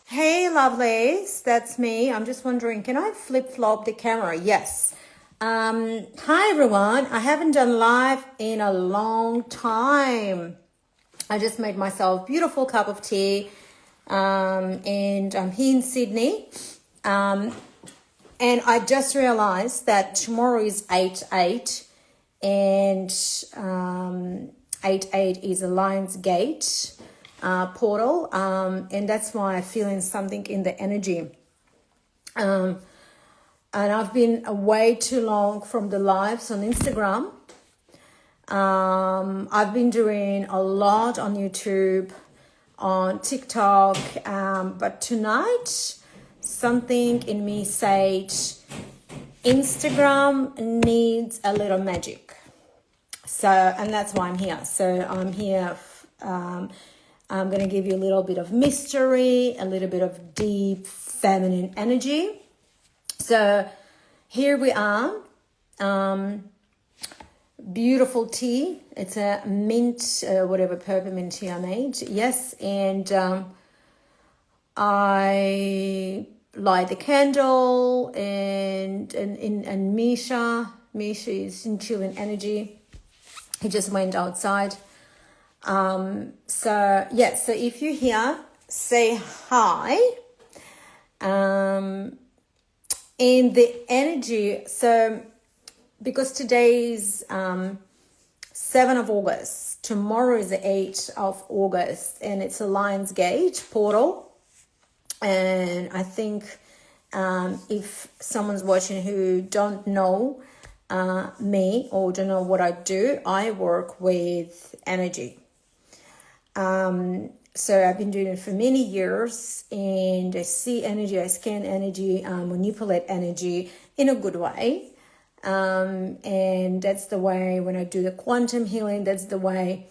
Hey, lovelies, that's me. I'm just wondering, can I flip-flop the camera? Yes. Hi, everyone. I haven't done live in a long time. I just made myself a beautiful cup of tea, and I'm here in Sydney. And I just realized that tomorrow is 8/8, and 8/8 is a Lion's Gate portal, and that's why I'm feeling something in the energy. And I've been away too long from the lives on Instagram. I've been doing a lot on YouTube, on TikTok, but tonight something in me said Instagram needs a little magic. So, and that's why I'm here. So I'm here. I'm going to give you a little bit of mystery, a little bit of deep feminine energy. So here we are. Beautiful tea. It's a mint, whatever peppermint tea I made. Yes, and I light the candle, and Misha is in chilling energy. He just went outside. So if you're here, say hi. In the energy, so because today's 7th of August, tomorrow is the 8th of August, and it's a Lion's Gate portal. And I think if someone's watching who don't know me or don't know what I do, I work with energy. So I've been doing it for many years, and I see energy, I scan energy, manipulate energy in a good way. And that's the way when I do the quantum healing, that's the way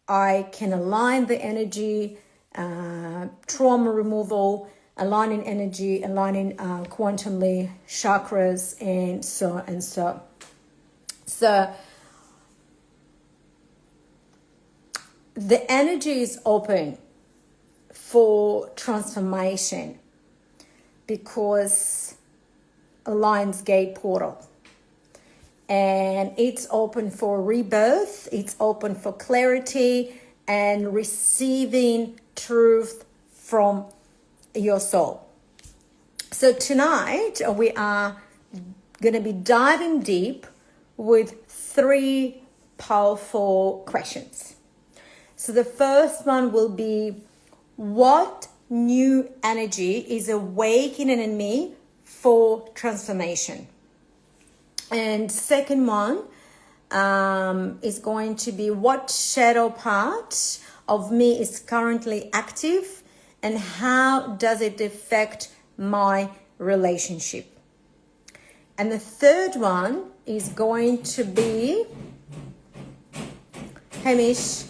I can align the energy, trauma removal, aligning energy, aligning quantumly chakras, and so and so. So the energy is open for transformation because a Lion's Gate portal. And it's open for rebirth, it's open for clarity and receiving truth from your soul. So tonight we are going to be diving deep with 3 powerful questions. So the first one will be, what new energy is awakening in me for transformation? And second one is going to be, what shadow part of me is currently active and how does it affect my relationship? And the third one is going to be, Hamish.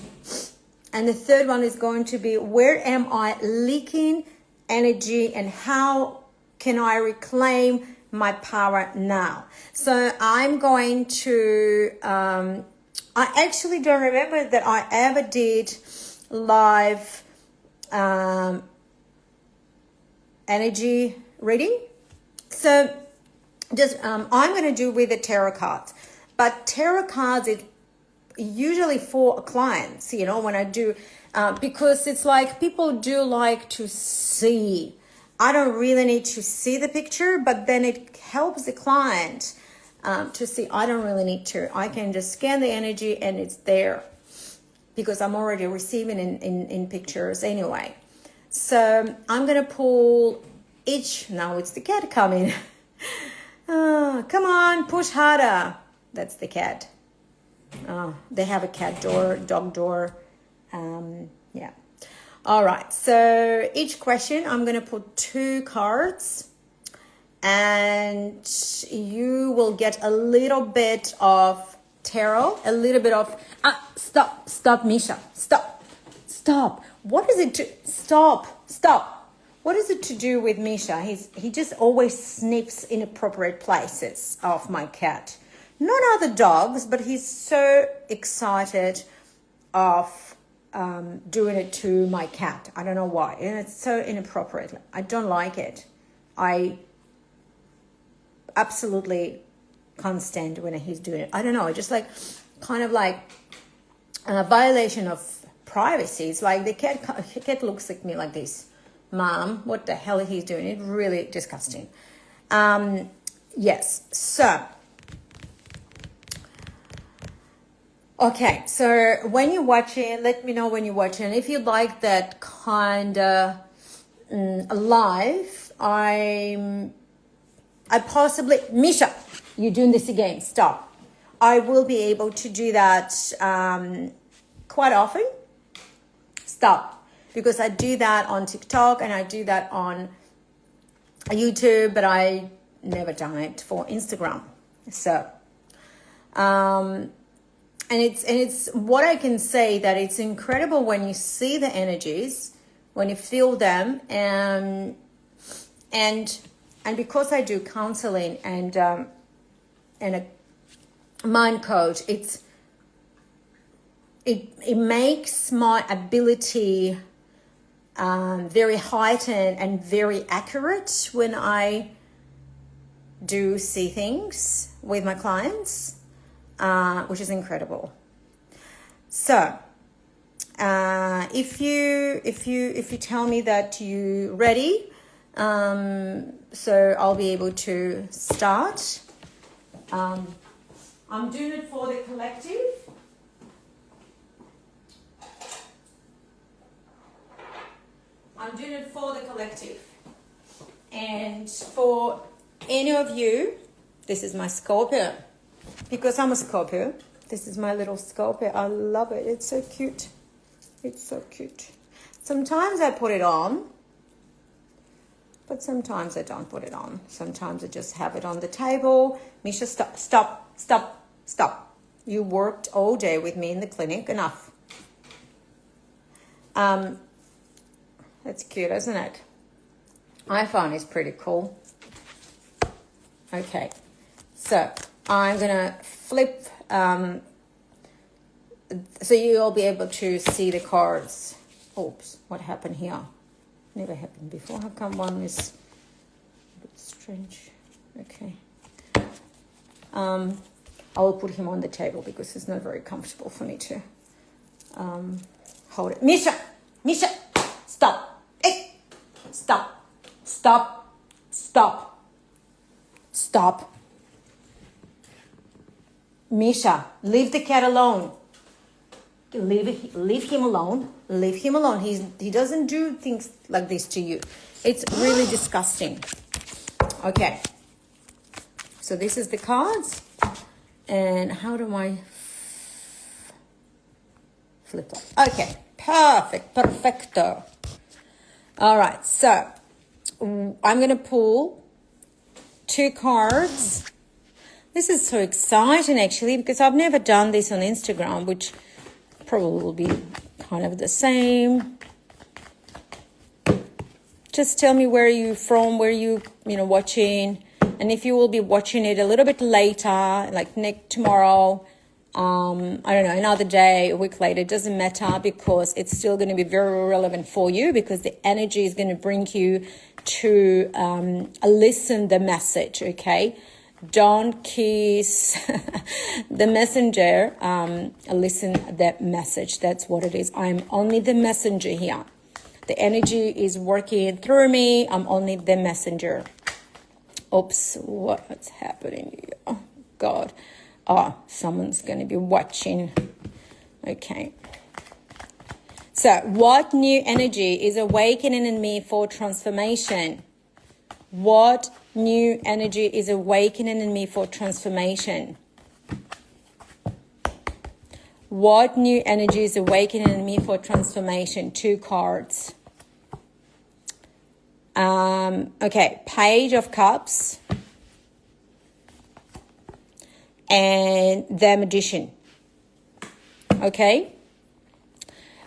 And the third one is going to be, where am I leaking energy and how can I reclaim my power now? So I'm going to, I actually don't remember that I ever did live energy reading. So just, I'm going to do with the tarot cards. But tarot cards, it usually for clients, you know, when I do, because it's like people do like to see. I don't really need to see the picture, but then it helps the client to see. I don't really need to. I can just scan the energy and it's there because I'm already receiving in pictures anyway. So I'm going to pull each. Now it's the cat coming. Come on, push harder. That's the cat. They have a cat door, dog door. Yeah. All right. So each question, I'm going to put 2 cards and you will get a little bit of tarot, a little bit of, stop, Misha. Stop. What is it to, stop. What is it to do with Misha? He just always sniffs inappropriate places of my cat. Not other dogs, but he's so excited of doing it to my cat. I don't know why. And it's so inappropriate. I don't like it. I absolutely can't stand when he's doing it. I don't know. Just like kind of like a violation of privacy. It's like the cat looks at me like this. Mom, what the hell he's doing? It's really disgusting. Yes. So, okay. So when you're watching, let me know when you're watching. If you like that kind of live, I possibly, Misha, you're doing this again. Stop. I will be able to do that quite often. Stop. Because I do that on TikTok and I do that on YouTube, but I never done it for Instagram. So, and it's what I can say, that it's incredible when you see the energies, when you feel them, and because I do counseling and a mind coach, it makes my ability very heightened and very accurate when I do see things with my clients, which is incredible. So, if you tell me that you're ready, so I'll be able to start. I'm doing it for the collective. I'm doing it for the collective. And for any of you, this is my Scorpio. Because I'm a Scorpio, this is my little Scorpio. I love it. It's so cute. It's so cute. Sometimes I put it on, but sometimes I don't put it on. Sometimes I just have it on the table. Misha, stop. You worked all day with me in the clinic. Enough. That's cute, isn't it? I find it's pretty cool. Okay, so I'm gonna flip so you'll be able to see the cards. Oops, what happened here? Never happened before. How come one is a bit strange? Okay. I will put him on the table because it's not very comfortable for me to hold it. Misha, stop. Hey, stop. Misha, leave the cat alone. Leave him alone. Leave him alone. He doesn't do things like this to you. It's really disgusting. Okay. So this is the cards. And how do I flip them? Okay. Perfecto. All right. So I'm going to pull 2 cards. This is so exciting, actually, because I've never done this on Instagram, which probably will be kind of the same. Just tell me where you from, where you watching, and if you will be watching it a little bit later, like tomorrow, I don't know, another day, a week later, it doesn't matter, because it's still going to be very relevant for you, because the energy is going to bring you to listen the message, okay? Don't kiss the messenger, listen the message. That's what it is. I'm only the messenger here. The energy is working through me. I'm only the messenger. Oops, what's happening here? Oh, God. Oh, someone's going to be watching. Okay. So, what new energy is awakening in me for transformation? What new energy is awakening in me for transformation? What new energy is awakening in me for transformation? 2 cards. Okay, Page of Cups and the Magician. Okay.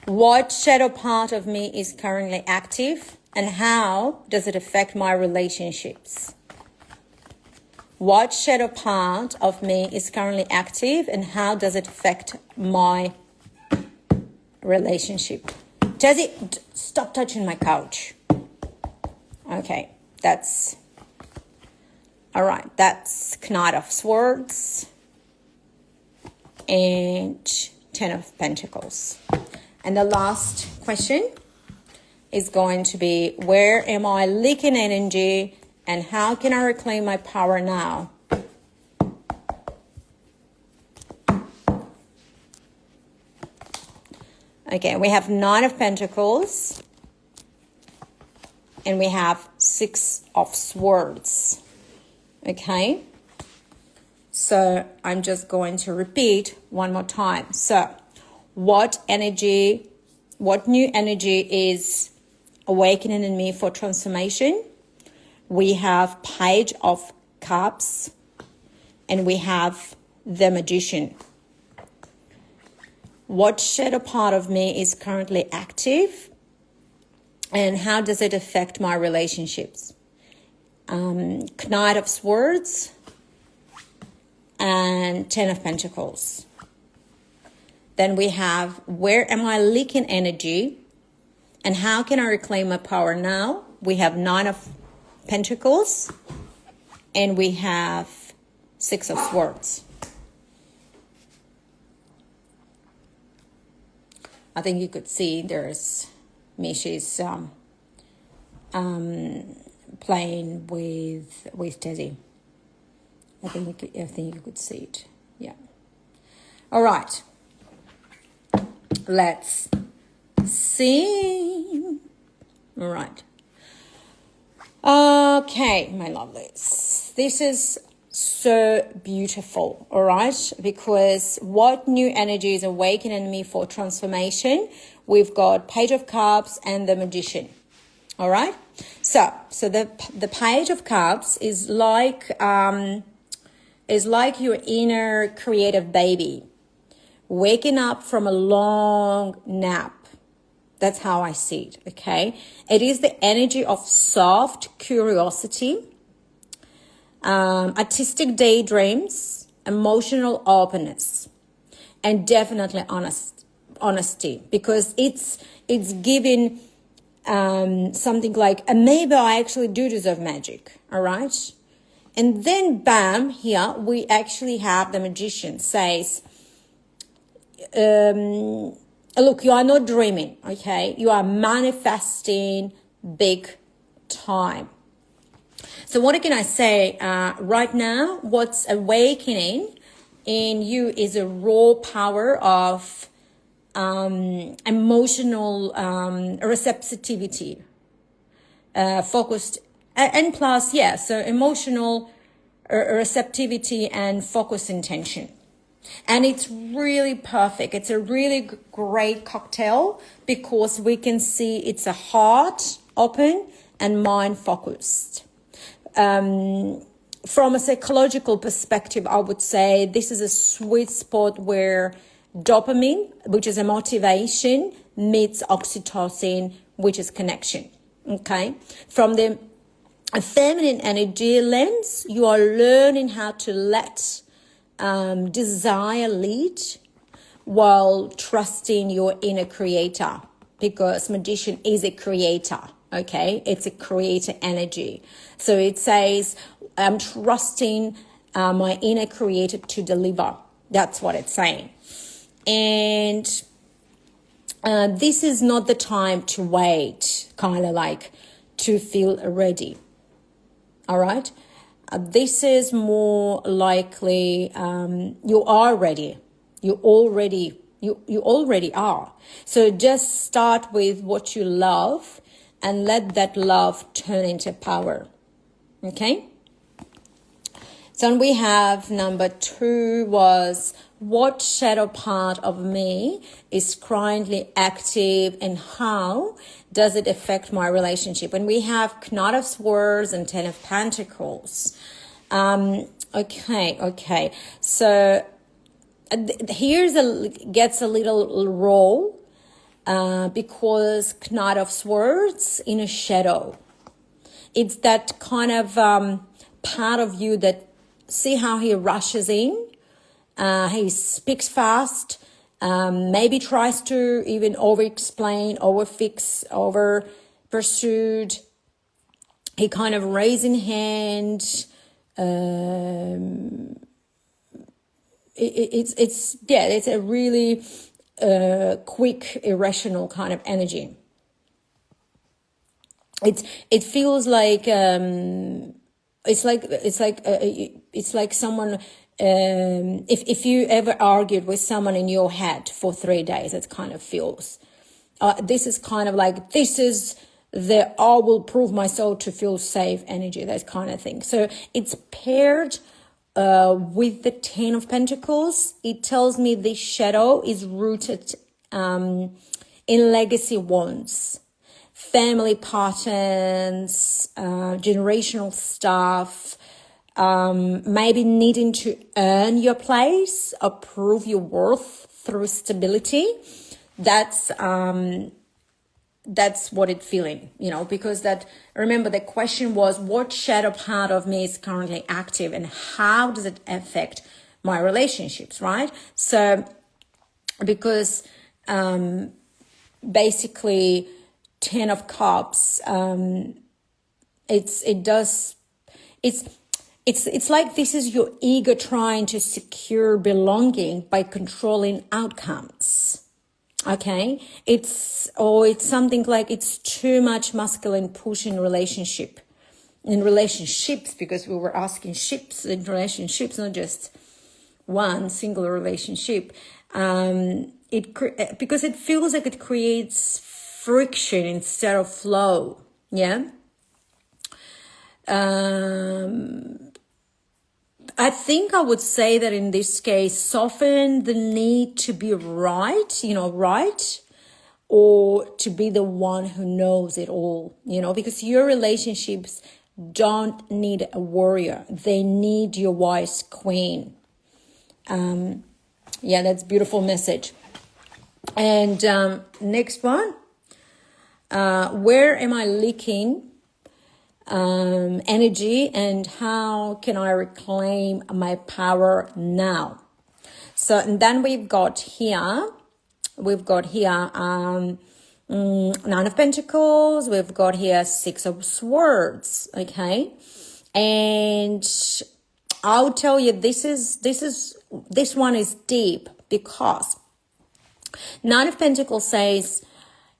What shadow part of me is currently active? And how does it affect my relationships? What shadow part of me is currently active, and how does it affect my relationship. Jazzy, stop touching my couch. Okay, that's all right. That's Knight of Swords and Ten of Pentacles. And the last question is going to be, where am I leaking energy and how can I reclaim my power now? Okay, we have Nine of Pentacles and we have Six of Swords. Okay, so I'm just going to repeat one more time. So what new energy is awakening in me for transformation? We have Page of Cups and we have the Magician. What shadow part of me is currently active and how does it affect my relationships? Knight of Swords and Ten of Pentacles. Then we have, where am I leaking energy and how can I reclaim my power now? We have Nine of Pentacles and we have Six of Swords. I think you could see there's Mishy's playing with Teddy. I think you could see it. Yeah. All right. Let's see. All right. Okay, my lovelies. This is so beautiful, all right? Because what new energy is awakening me for transformation? We've got Page of Cups and the Magician, all right? So the Page of Cups is like your inner creative baby waking up from a long nap. That's how I see it, okay? It is the energy of soft curiosity, artistic daydreams, emotional openness, and definitely honesty, because it's giving something like, maybe I actually do deserve magic, all right? And then bam, here we actually have the Magician says, look, you are not dreaming, okay? You are manifesting big time. So what can I say? Right now, what's awakening in you is a raw power of emotional receptivity, focused, and plus, yeah, so emotional receptivity and focused intention. And it's really perfect. It's a really great cocktail because we can see it's a heart open and mind focused. From a psychological perspective, I would say this is a sweet spot where dopamine, which is a motivation, meets oxytocin, which is connection. Okay. From the feminine energy lens, you are learning how to let desire lead while trusting your inner creator, because Magician is a creator. Okay, it's a creator energy. So it says, I'm trusting my inner creator to deliver. That's what it's saying. And this is not the time to wait, kind of like to feel ready. All right. This is more likely you are ready. You already are. So just start with what you love and let that love turn into power. Okay? So we have number 2 was, what shadow part of me is currently active and how does it affect my relationship? And we have Knight of Swords and Ten of Pentacles. Okay. So gets a little roll because Knight of Swords in a shadow. It's that kind of part of you that, see how he rushes in? He speaks fast. Maybe tries to even over-explain, over-fix, over-pursued. He kind of raising hand. It's a really quick, irrational kind of energy. It feels like it's like someone. If you ever argued with someone in your head for 3 days, it kind of feels. This is kind of like, this is the I will prove myself to feel safe energy, that kind of thing. So it's paired with the Ten of Pentacles. It tells me this shadow is rooted in legacy wounds, family patterns, generational stuff, maybe needing to earn your place or prove your worth through stability. That's what it's feeling, because remember the question was, what shadow part of me is currently active and how does it affect my relationships, right? So because basically Ten of Cups, it's like this is your ego trying to secure belonging by controlling outcomes. Okay, it's something like it's too much masculine push in relationships, because we were asking ships in relationships, not just one single relationship. Because it feels like it creates friction instead of flow. Yeah. I think I would say that in this case, soften the need to be right, right, or to be the one who knows it all, because your relationships don't need a warrior. They need your wise queen. That's a beautiful message. And next one, where am I leaking energy and how can I reclaim my power now? So, and then we've got here Nine of Pentacles, we've got here Six of Swords, okay? And I'll tell you, this one is deep, because Nine of Pentacles says,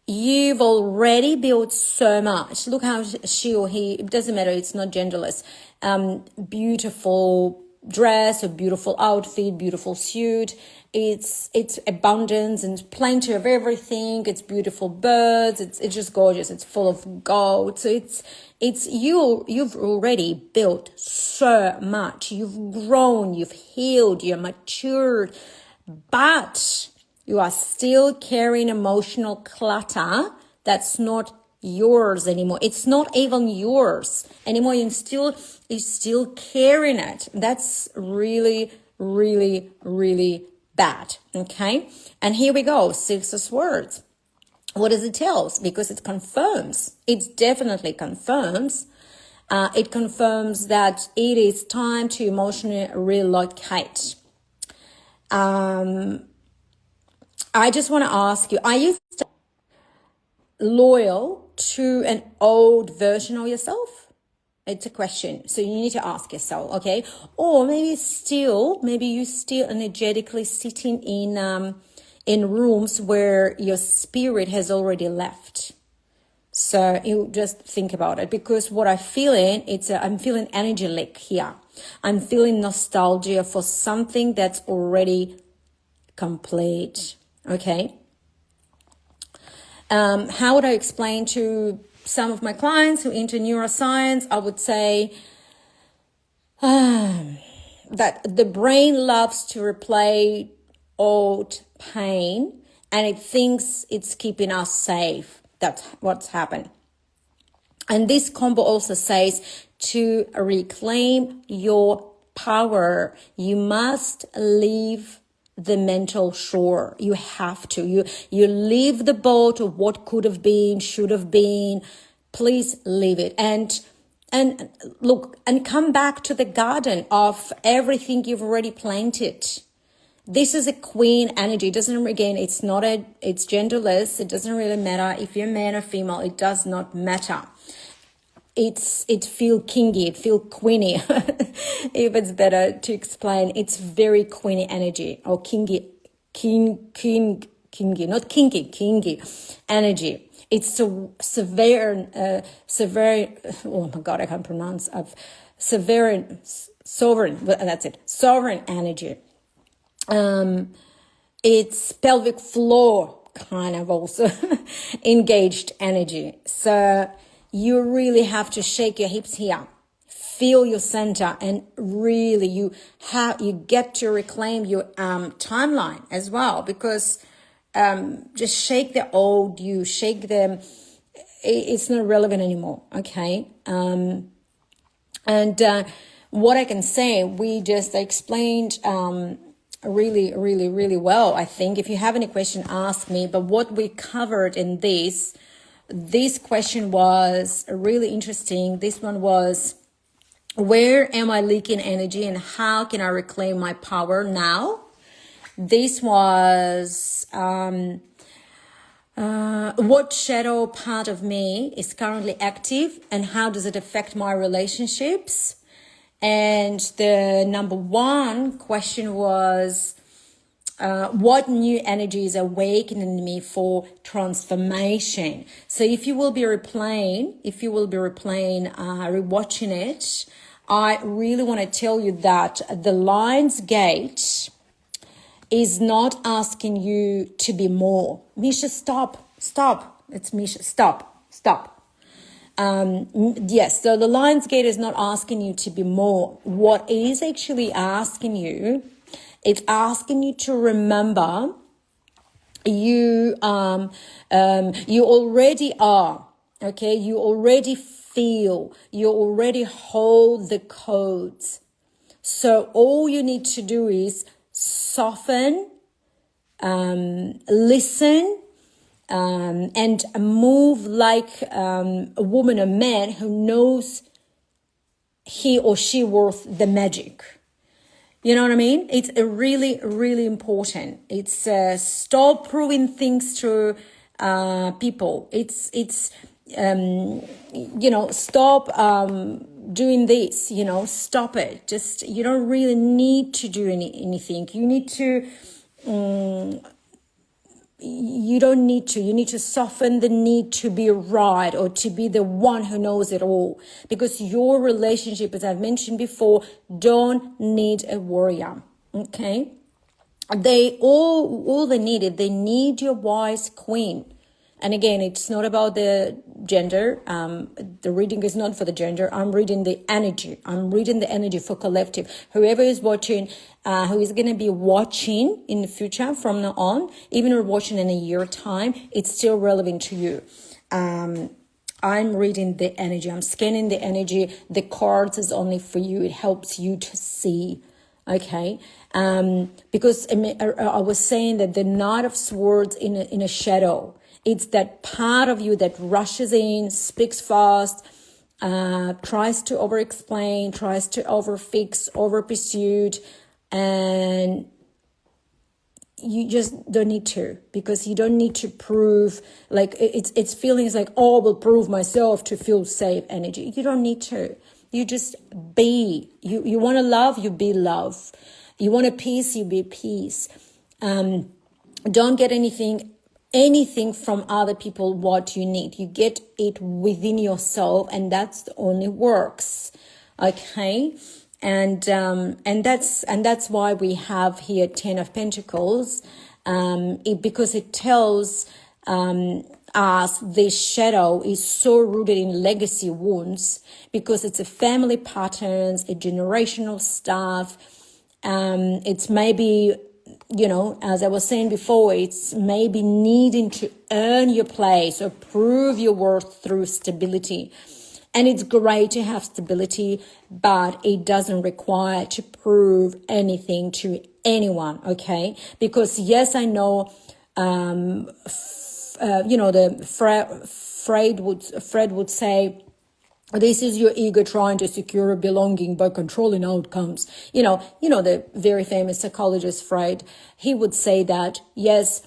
you've already built so much. Look how she or he, it doesn't matter, it's not genderless. Beautiful dress, a beautiful outfit, beautiful suit. It's abundance and plenty of everything. It's beautiful birds. It's just gorgeous. It's full of gold. So you've already built so much. You've grown, you've healed, you're matured, but you are still carrying emotional clutter that's not yours anymore. It's not even yours anymore. You're still carrying it. That's really, really, really bad. Okay. And here we go. Six of Swords. What does it tell? Because it confirms. It definitely confirms. It confirms that it is time to emotionally relocate. I just want to ask you, are you loyal to an old version of yourself? It's a question. So you need to ask yourself, okay? Or maybe you still energetically sitting in rooms where your spirit has already left. So you just think about it, because what I'm feeling, I'm feeling energy leak here. I'm feeling nostalgia for something that's already complete. Okay. How would I explain to some of my clients who are into neuroscience? I would say that the brain loves to replay old pain, and it thinks it's keeping us safe. That's what's happened. And this combo also says to reclaim your power, you must leave the mental shore. You have to. You leave the boat of what could have been, should have been. Please leave it. And look, and come back to the garden of everything you've already planted. This is a queen energy. It doesn't, again, it's genderless. It doesn't really matter if you're man or female. It does not matter. It feel kingy, it feel queeny. If it's better to explain, it's very queeny energy, or kingy, kingy, not kinky, kingy energy. It's severe, oh my God, I can't pronounce, sovereign, that's it, sovereign energy. It's pelvic floor kind of also engaged energy. So you really have to shake your hips here, feel your center, and really you get to reclaim your timeline as well, because just shake the old you, shake them. It's not relevant anymore. Okay. And what I can say, we just explained really, really, really well. I think if you have any question, ask me. But what we covered in this question was really interesting. This one was, where am I leaking energy and how can I reclaim my power now? This was what shadow part of me is currently active and how does it affect my relationships? And the number one question was, what new energy is awakening in me for transformation? So if you will be replaying, rewatching it, I really want to tell you that the Lion's Gate is not asking you to be more. Misha, stop. It's Misha, stop. Yes, so the Lion's Gate is not asking you to be more. What it is actually asking you, it's asking you to remember you already are, okay? You already feel, you already hold the codes. So all you need to do is soften, listen, and move like a woman or man who knows he or she worth the magic. You know what I mean? It's really, really important. It's stop proving things to people. It's stop doing this. Stop it. Just, you don't really need to do anything. You need to. You don't need to. You need to soften the need to be right or to be the one who knows it all. Because your relationship, as I've mentioned before, don't need a warrior. Okay? They need your wise queen. And again, it's not about the gender. The reading is not for the gender. I'm reading the energy. I'm reading the energy for collective. Whoever is watching, who is going to be watching in the future from now on, even if you're watching in a year time, it's still relevant to you. I'm reading the energy. I'm scanning the energy. The cards is only for you. It helps you to see. Okay. Because I was saying that the Knight of Swords in a shadow. It's that part of you that rushes in, speaks fast, tries to over-explain, tries to over-fix, over-pursuit, and you just don't need to, because you don't need to prove, like it's feelings like, oh, I will prove myself to feel safe energy. You don't need to. You just be. You want to love, you be love. You want a peace, you be peace. Don't get anything from other people what you need. You get it within yourself, and that's the only works. Okay. And that's why we have here 10 of Pentacles, because it tells us this shadow is so rooted in legacy wounds, because it's a family patterns, a generational stuff. It's maybe, as I was saying before, it's maybe needing to earn your place or prove your worth through stability. And it's great to have stability, but it doesn't require to prove anything to anyone, okay? Because yes, I know, Fred would say, This is your ego trying to secure belonging by controlling outcomes. The very famous psychologist Freud, he would say that, yes,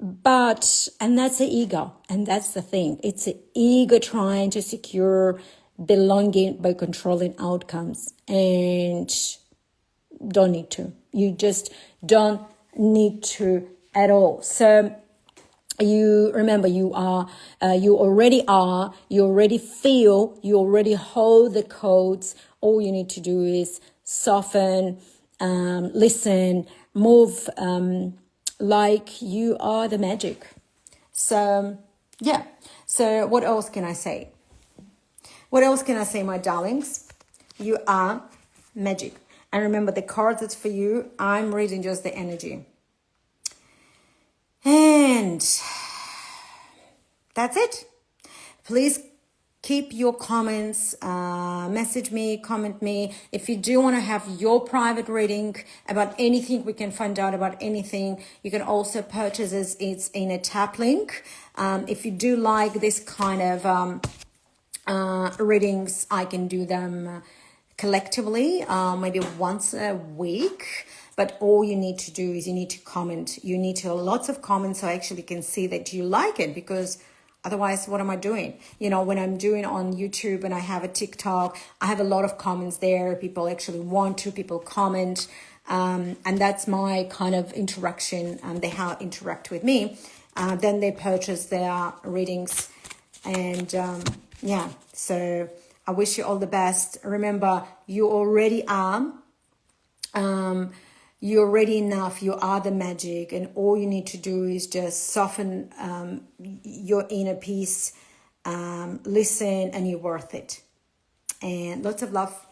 but, and that's the ego. And that's the thing. It's the ego trying to secure belonging by controlling outcomes. And don't need to. You just don't need to at all. So you remember, you already feel, you already hold the codes. All you need to do is soften, listen, move, like you are the magic. So yeah. So what else can I say? What else can I say, my darlings? You are magic. And remember, the cards that's for you, I'm reading just the energy. And that's it. Please keep your comments, message me, comment me. If you do want to have your private reading about anything, we can find out about anything. You can also purchase it. It's in a tap link. If you do like this kind of readings, I can do them collectively, maybe once a week. But all you need to do is you need to comment. You need to lots of comments so I actually can see that you like it, because otherwise, what am I doing? When I'm doing on YouTube and I have a TikTok, I have a lot of comments there. People actually people comment. And that's my kind of interaction. They interact with me. Then they purchase their readings. And yeah, so I wish you all the best. Remember, you already are. You're already enough. You are the magic, and all you need to do is just soften your inner peace, listen, and you're worth it. And lots of love.